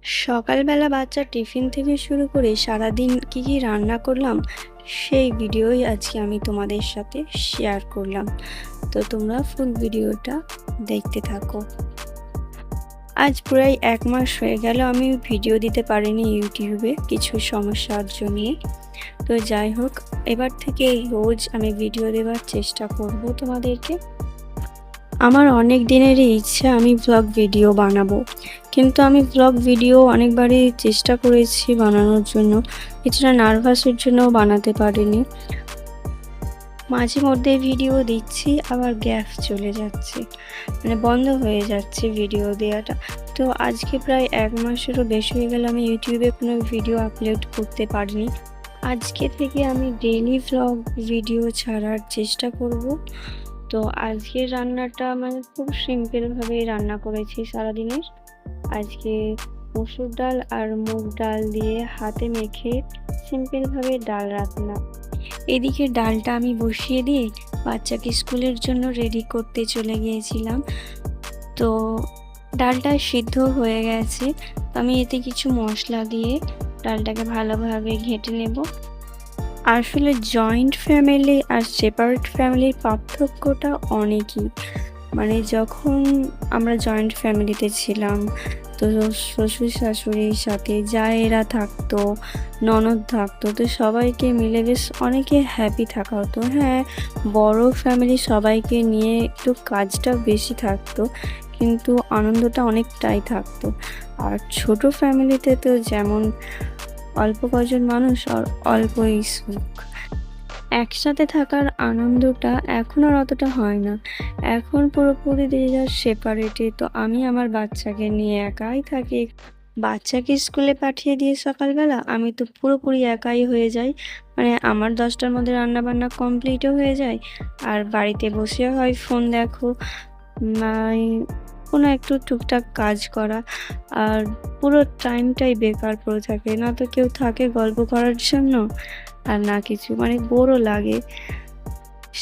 সকালবেলা বাচ্চার টিফিন থেকে শুরু করে সারাদিন কি রান্না করলাম সেই ভিডিওই আজকে আমি তোমাদের সাথে শেয়ার করলাম। তো তোমরা ফুল ভিডিওটা দেখতে থাকো। আজ প্রায় 1 মাস হয়ে গেল আমি ভিডিও দিতে পারিনি ইউটিউবে কিছু সমস্যার জন্য। তো যাই হোক, এবার থেকে রোজ আমি ভিডিও দেওয়ার চেষ্টা করব তোমাদেরকে। আমার অনেক দিনেরই ইচ্ছা আমি ব্লগ ভিডিও বানাবো, কিন্তু আমি ব্লগ ভিডিও অনেকবারই চেষ্টা করেছি বানানোর জন্য, কিছুটা নার্ভাসের জন্য বানাতে পারিনি। মাঝে মধ্যে ভিডিও দিচ্ছি আবার গ্যাপ চলে যাচ্ছে, মানে বন্ধ হয়ে যাচ্ছে ভিডিও দেওয়াটা। তো আজকে প্রায় 1 মাসেরও বেশি হয়ে গেল আমি ইউটিউবে কোনো ভিডিও আপলোড করতে পারিনি। আজকে থেকে আমি ডেইলি ব্লগ ভিডিও ছাড়ার চেষ্টা করব। তো আজকের রান্নাটা মানে খুব সিম্পলভাবেই রান্না করেছি সারাদিনের। আজকে মসুর ডাল আর মুগ ডাল দিয়ে হাতে মেখে সিম্পলভাবে ডাল রান্না। এদিকে ডালটা আমি বসিয়ে দিয়ে বাচ্চাকে স্কুলের জন্য রেডি করতে চলে গিয়েছিলাম। তো ডালটা সিদ্ধ হয়ে গেছে, আমি এতে কিছু মশলা দিয়ে ডালটাকে ভালোভাবে ঘেঁটে নেব। আসলে জয়েন্ট ফ্যামিলি আর সেপারেট ফ্যামিলির পার্থক্যটা অনেকই। মানে যখন আমরা জয়েন্ট ফ্যামিলিতে ছিলাম, তো শ্বশুর শাশুড়ির সাথে জায়েরা থাকতো, ননদ থাকতো, তো সবাইকে মিলে বেশ অনেকে হ্যাপি থাকা হতো। হ্যাঁ, বড় ফ্যামিলি সবাইকে নিয়ে একটু কাজটা বেশি থাকতো, কিন্তু আনন্দটা অনেকটাই থাকতো। আর ছোট ফ্যামিলিতে তো যেমন অল্প কজন মানুষ আর অল্পই সুখ। একসাথে থাকার আনন্দটা এখন আর অতটা হয় না। এখন পুরোপুরি যে যার সেপারেটে। তো আমি আমার বাচ্চাকে নিয়ে একাই থাকি। বাচ্চাকে স্কুলে পাঠিয়ে দিয়ে সকালবেলা আমি তো পুরোপুরি একাই হয়ে যাই। মানে আমার 10টার মধ্যে রান্নাবান্না কমপ্লিটও হয়ে যায়। আর বাড়িতে বসে হয় ফোন দেখো, নাই কোনো একটু টুকটাক কাজ করা। আর পুরো টাইমটাই বেকার পড়ে থাকে। না তো কেউ থাকে গল্প করার জন্য, আর না কিছু, মানে বোরও লাগে।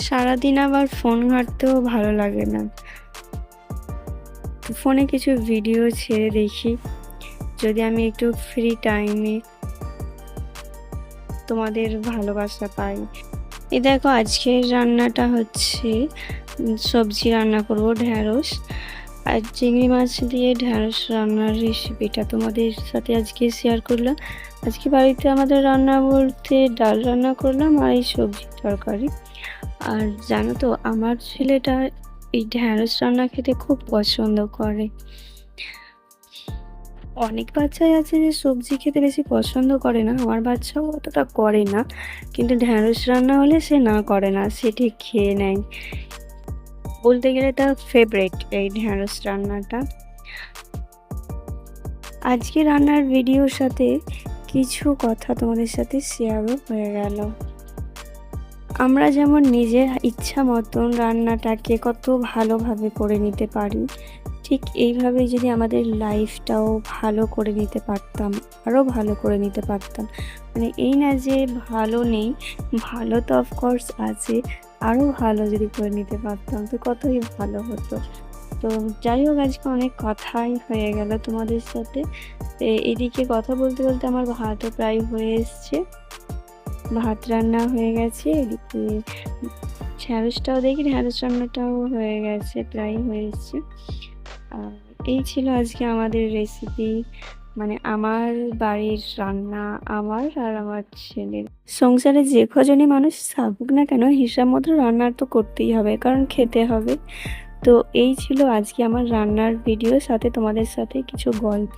সারাদিন আবার ফোন ঘাঁটতেও ভালো লাগে না। ফোনে কিছু ভিডিও ছেড়ে দেখি, যদি আমি একটু ফ্রি টাইমে তোমাদের ভালোবাসা পাই। এই দেখো, আজকের রান্নাটা হচ্ছে সবজি রান্না করব, ঢ্যাঁড়স আর চিংড়ি মাছ দিয়ে ঢ্যাঁড়স রান্নার রেসিপিটা তোমাদের সাথে আজকে শেয়ার করলাম। আজকে বাড়িতে আমাদের রান্না বলতে ডাল রান্না করলাম আর এই সবজি তরকারি। আর জানো তো, আমার ছেলেটা এই ঢ্যাঁড়স রান্না খেতে খুব পছন্দ করে। অনেক বাচ্চাই আছে যে সবজি খেতে বেশি পছন্দ করে না, আমার বাচ্চাও অতটা করে না, কিন্তু ঢ্যাঁড়স রান্না হলে সে না করে না, সে ঠিক খেয়ে নেয়। বলতে গেলে তার ফেভারিট এই ঢ্যাঁড়স রান্নাটা। আজকে রান্নার ভিডিওর সাথে কিছু কথা তোমাদের সাথে শেয়ারও হয়ে গেল। আমরা যেমন নিজের ইচ্ছা মতন রান্নাটাকে কত ভালোভাবে করে নিতে পারি, ঠিক এইভাবেই যদি আমাদের লাইফটাও ভালো করে নিতে পারতাম, আরও ভালো করে নিতে পারতাম। মানে এই না যে ভালো নেই, ভালো তো অফকোর্স আছে, আরও ভালো যদি করে নিতে পারতাম তো কতই ভালো হতো। তো যাই হোক, আজকে অনেক কথাই হয়ে গেল তোমাদের সাথে। এদিকে কথা বলতে বলতে আমার ভাতও প্রায় হয়ে এসছে। ভাত রান্না হয়ে গেছে, এদিকে ঢ্যাঁড়সটাও দেখি, ঢ্যাঁড়স রান্নাটাও হয়ে গেছে, প্রায় হয়ে এসছে। আর এই ছিল আজকে আমাদের রেসিপি, মানে আমার বাড়ির রান্না, আমার আর আমার ছেলের। সংসারে যে কজনই মানুষ থাকুক না কেন, হিসাব মতো রান্না তো করতেই হবে, কারণ খেতে হবে। তো এই ছিল আজকে আমার রান্নার ভিডিও, সাথে তোমাদের সাথে কিছু গল্প।